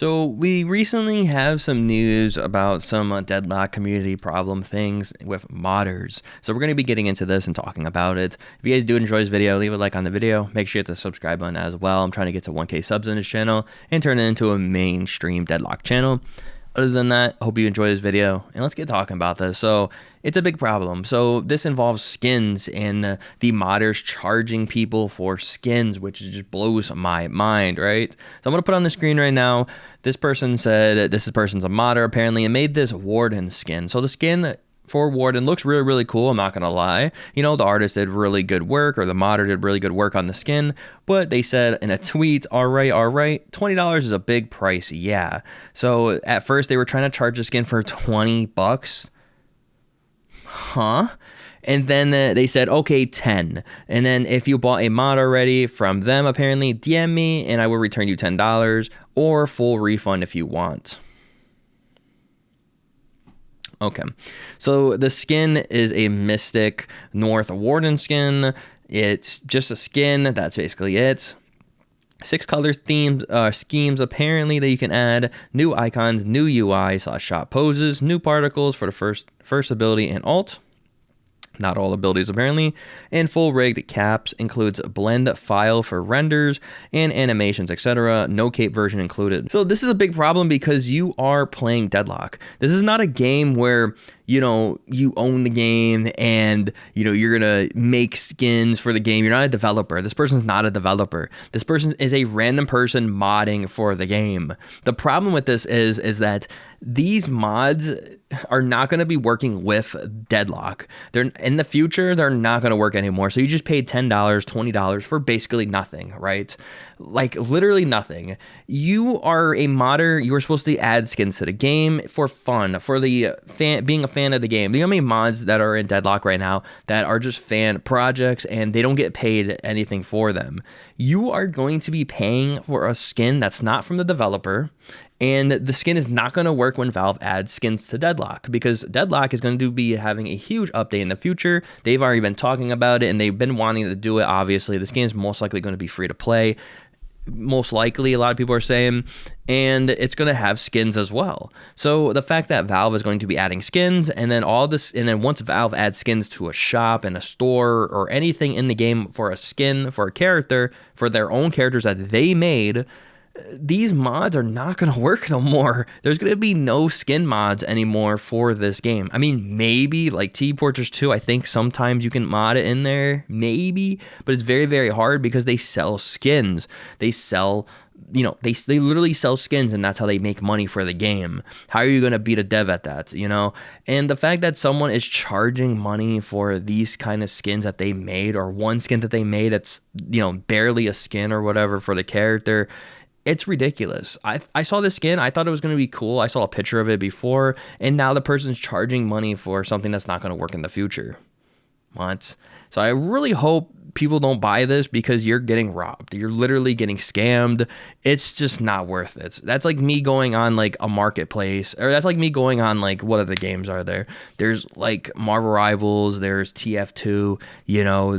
So we recently have some news about some Deadlock community problem things with modders. So we're going to be getting into this and talking about it. If you guys do enjoy this video, leave a like on the video. Make sure you hit the subscribe button as well. I'm trying to get to 1K subs in this channel and turn it into a mainstream Deadlock channel. Other than that, I hope you enjoy this video and let's get talking about this. So it's a big problem. So this involves skins and the modders charging people for skins, which just blows my mind, right? So I'm going to put on the screen right now. This person said this person's a modder apparently and made this Warden skin. So the skin for Warden looks really, really cool. I'm not going to lie. You know, the artist did really good work, or the modder did really good work on the skin, but they said in a tweet, all right, $20 is a big price. Yeah. So at first they were trying to charge the skin for 20 bucks. Huh? And then they said, okay, 10. And then if you bought a mod already from them, apparently DM me and I will return you $10 or full refund if you want. Okay, so the skin is a Mystic North Warden skin. It's just a skin. That's basically it. 6 color themes, schemes apparently that you can add. New icons, new UI/shot poses, new particles for the first ability and alt. Not all abilities apparently, and full rigged caps, includes blend file for renders and animations, etc. No cape version included. So this is a big problem because you are playing Deadlock. This is not a game where you own the game and you're gonna make skins for the game. You're not a developer. This person's not a developer. This person is a random person modding for the game. The problem with this is that these mods are not going to be working with Deadlock. They're in the future, they're not going to work anymore. So you just paid $10, $20 for basically nothing, right? Like literally nothing. You are a modder. You were supposed to add skins to the game for fun, for the being a fan of the game. Do you know how many mods that are in Deadlock right now that are just fan projects and they don't get paid anything for them? You are going to be paying for a skin that's not from the developer. And the skin is not going to work when Valve adds skins to Deadlock, because Deadlock is going to be having a huge update in the future. They've already been talking about it and they've been wanting to do it. Obviously, this game is most likely going to be free to play. Most likely, a lot of people are saying, and it's going to have skins as well. So the fact that Valve is going to be adding skins, and then once Valve adds skins to a shop and a store or anything in the game for a skin for a character, for their own characters that they made, these mods are not going to work no more. There's going to be no skin mods anymore for this game. I mean, maybe like Team Fortress 2, I think sometimes you can mod it in there, maybe, but it's very, very hard because they sell skins. They sell, they literally sell skins, and that's how they make money for the game. How are you going to beat a dev at that, And the fact that someone is charging money for these kind of skins that they made, or one skin that they made that's, barely a skin or whatever for the character, it's ridiculous. I saw this skin. I thought it was going to be cool. I saw a picture of it before, and now the person's charging money for something that's not going to work in the future. What? So I really hope people don't buy this, because you're getting robbed. You're literally getting scammed. It's just not worth it. That's like me going on like a marketplace, or that's like me going on like, what other games are there? There's like Marvel Rivals, there's TF2,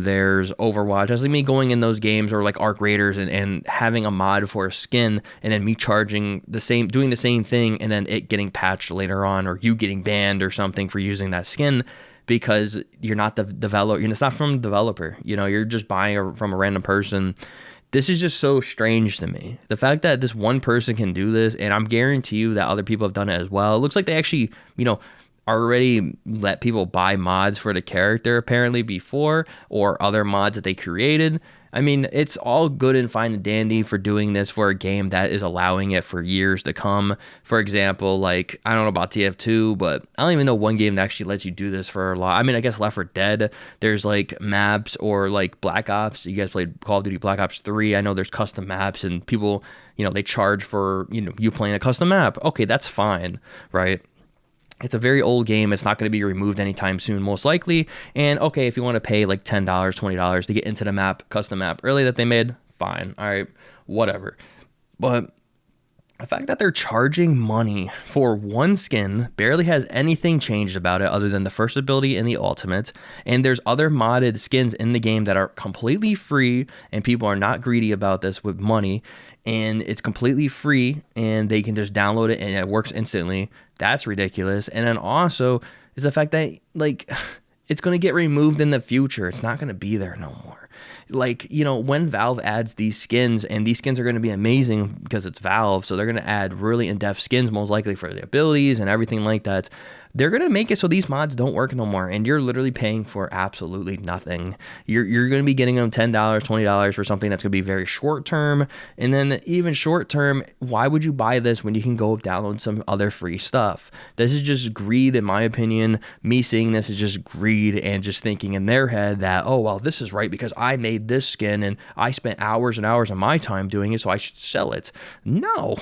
there's Overwatch. That's like me going in those games, or like Arc Raiders, and having a mod for a skin, and then me charging doing the same thing, and then it getting patched later on, or you getting banned or something for using that skin, because you're not the developer. It's not from the developer. You're just buying from a random person. This is just so strange to me. The fact that this one person can do this, and I'm guarantee you that other people have done it as well. It looks like they actually, already let people buy mods for the character apparently before, or other mods that they created. I mean, it's all good and fine and dandy for doing this for a game that is allowing it for years to come. For example, like, I don't know about TF2, but I don't even know one game that actually lets you do this for a lot. I mean, I guess Left 4 Dead, there's like maps, or like Black Ops. You guys played Call of Duty Black Ops 3. I know there's custom maps, and people, they charge for, you playing a custom map. Okay, that's fine, right? It's a very old game. It's not going to be removed anytime soon, most likely. And okay, if you want to pay like $10, $20 to get into the custom map early that they made, fine. All right, whatever. But The fact that they're charging money for one skin, barely has anything changed about it other than the first ability and the ultimate. And there's other modded skins in the game that are completely free, and people are not greedy about this with money. And it's completely free, and they can just download it and it works instantly. That's ridiculous. And then also is the fact that, like, it's going to get removed in the future. It's not going to be there no more. Like, you know, when Valve adds these skins, and these skins are going to be amazing because it's Valve, so they're going to add really in-depth skins, most likely for the abilities and everything like that. They're going to make it so these mods don't work no more, and you're literally paying for absolutely nothing. You're going to be getting them $10, $20 for something that's going to be very short term, and then even short term, why would you buy this when you can go download some other free stuff? This is just greed, in my opinion. Me seeing this is just greed and just thinking in their head that, oh, well, this is right because I made this skin and I spent hours and hours of my time doing it, so I should sell it. No,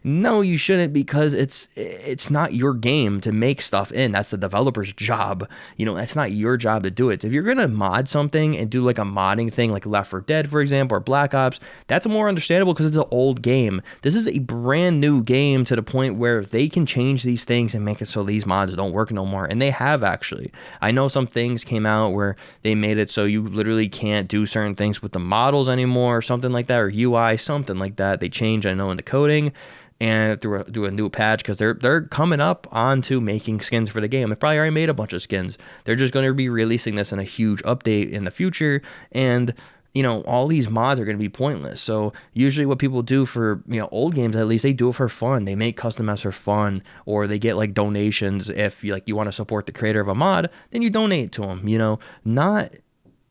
no, you shouldn't, because it's not your game to make stuff in. That's the developer's job. You know, that's not your job to do it. If you're gonna mod something and do like a modding thing like Left 4 Dead, for example, or Black Ops, that's more understandable because it's an old game. This is a brand new game to the point where they can change these things and make it so these mods don't work no more, and they have actually. I know some things came out where they made it so you literally can't do certain things with the models anymore, or something like that, or UI, something like that. They changed, I know, in the coding, and do a new patch, because they're coming up onto making skins for the game. They probably already made a bunch of skins. They're just going to be releasing this in a huge update in the future, and you know, all these mods are going to be pointless. So usually what people do for, you know, old games, at least, they do it for fun. They make custom maps for fun, or they get like donations. If you want to support the creator of a mod, then you donate to them, you know, not,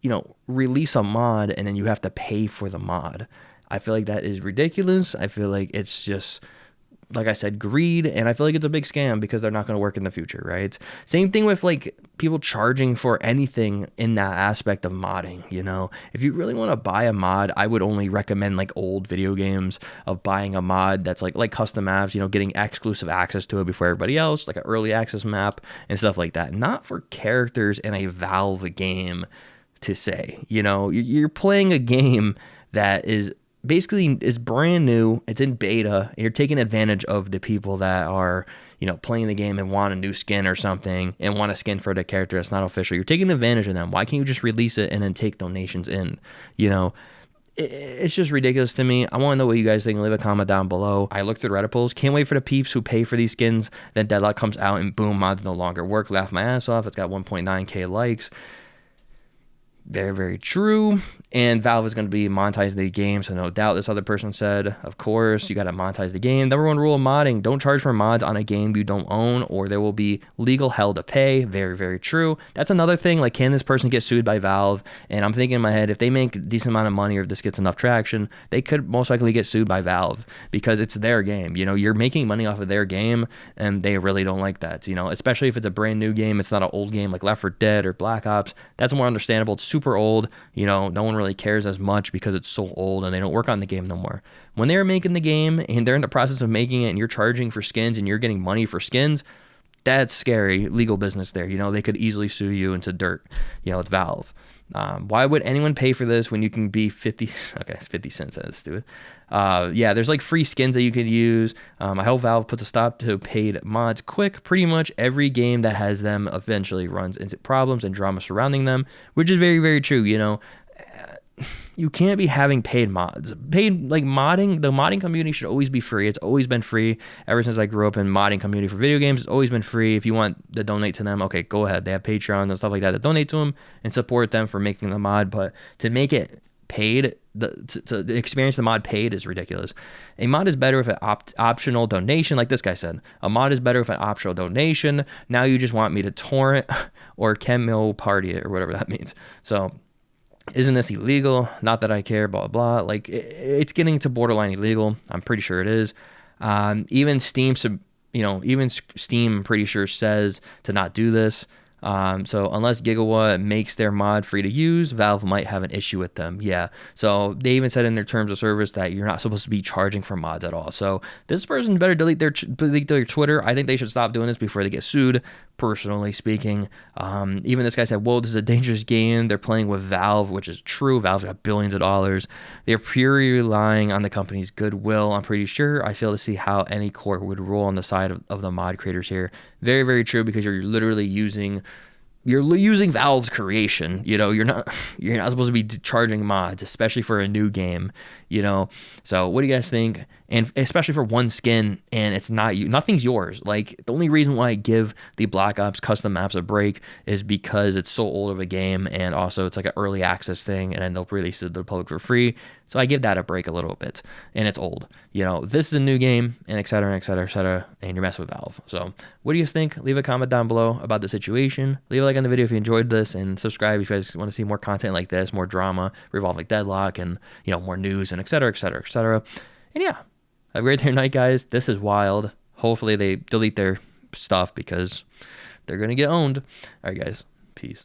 you know, release a mod and then you have to pay for the mod. I feel like that is ridiculous. I feel like it's just, like I said, greed, and I feel like it's a big scam because they're not going to work in the future, right? Same thing with like people charging for anything in that aspect of modding, you know? If you really want to buy a mod, I would only recommend like old video games of buying a mod that's like custom maps, you know, getting exclusive access to it before everybody else, like an early access map and stuff like that. Not for characters in a Valve game to say, you know, you're playing a game that is basically is brand new, it's in beta, and you're taking advantage of the people that are, you know, playing the game and want a new skin or something and want a skin for the character that's not official. You're taking advantage of them. Why can't you just release it and then take donations in? You know, it's just ridiculous to me. I want to know what you guys think. Leave a comment down below. I looked through Reddit polls. Can't wait for the peeps who pay for these skins. Then Deadlock comes out and boom, mods no longer work. Laugh my ass off. It's got 1.9k likes. Very, very true. And Valve is going to be monetizing the game, so no doubt. This other person said, of course, you got to monetize the game. Number one rule of modding: don't charge for mods on a game you don't own, or there will be legal hell to pay. Very, very true. That's another thing. Like, can this person get sued by Valve? And I'm thinking in my head, if they make a decent amount of money, or if this gets enough traction, they could most likely get sued by Valve, because it's their game. You know, you're making money off of their game, and they really don't like that. You know, especially if it's a brand new game. It's not an old game like Left 4 Dead or Black Ops. That's more understandable. It's super old. You know, no one really cares as much because it's so old and they don't work on the game no more. When they're making the game and they're in the process of making it and you're charging for skins and you're getting money for skins, that's scary legal business there. You know, they could easily sue you into dirt. You know, it's Valve. Why would anyone pay for this when you can be 50? Okay, it's 50 cents. That's stupid. Yeah, there's like free skins that you could use. I hope Valve puts a stop to paid mods quick. Pretty much every game that has them eventually runs into problems and drama surrounding them, which is very, very true. You know, you can't be having paid mods. Paid, like, modding, the modding community should always be free. It's always been free ever since I grew up in modding community for video games. It's always been free. If you want to donate to them, okay, go ahead. They have Patreon and stuff like that to donate to them and support them for making the mod. But to make it paid, to experience the mod paid is ridiculous. A mod is better with an optional donation, like this guy said. A mod is better with an optional donation. Now you just want me to torrent or chemo party it, or whatever that means. So, isn't this illegal? Not that I care, blah, blah. Like, it's getting to borderline illegal. I'm pretty sure it is. Even Steam, I'm pretty sure says to not do this. So unless Gigawatt makes their mod free to use, Valve might have an issue with them. Yeah. So they even said in their terms of service that you're not supposed to be charging for mods at all. So this person better delete their Twitter. I think they should stop doing this before they get sued. Personally speaking, even this guy said, "Whoa, this is a dangerous game. They're playing with Valve," which is true. Valve's got billions of dollars. They're purely relying on the company's goodwill. I'm pretty sure. I fail to see how any court would rule on the side of the mod creators here. Very, very true, because you're literally using Valve's creation. You're not supposed to be charging mods, especially for a new game. So what do you guys think? And especially for one skin, and it's not you, nothing's yours. Like, the only reason why I give the Black Ops custom maps a break is because it's so old of a game, and also it's like an early access thing, and then they'll release it to the public for free. So I give that a break a little bit, and it's old. This is a new game, and et cetera, et cetera, et cetera, and you're messing with Valve. So what do you guys think? Leave a comment down below about the situation. Leave a like on the video if you enjoyed this, and subscribe if you guys want to see more content like this, more drama revolving Deadlock, and more news, and et cetera, et cetera, et cetera. And yeah, have a great day or night, guys. This is wild. Hopefully they delete their stuff, because they're going to get owned. All right, guys. Peace.